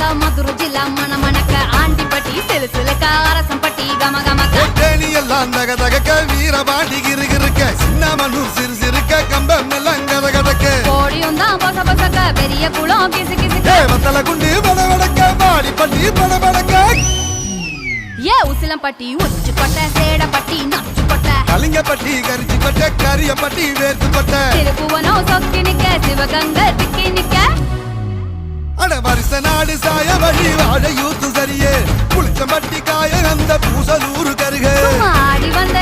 மணக்க மதுரை ஜில்லா மணக்க ஆண்டிப்பட்டி சிலுசிலுக்க அரசம்பட்டி கமகமக்க தேனி எல்லாம் தக தகக்க வீரபாண்டி கிருகிருக்க சின்னமனூர் சிறு சிறுக்க கம்பம் எல்லாம் கதகதக்க கோடியும் தான் பொச பொசக்க பெரிய குளம் கிசு கிசுக்க வத்தல குண்டு படபடக்க பாடிப்பட்டி படபடக்க ஏ உசிலம்பட்டி உச்சிப்பட்ட சேடப்பட்டி நச்சுப்பட்ட கலிங்கப்பட்டி கரிச்சிப்பட்ட கரியப்பட்டி வேர்த்துப்பட்ட திருப்புவனம் சொக்கி நிக்க சிவகங்கை திக்கி நிக்க அட வருஷ நாடு சாய வழி வாழ யூத்து சரியே புளிச்சம்பட்டி காய அந்த பூசலூரு கருக ஆடி வந்த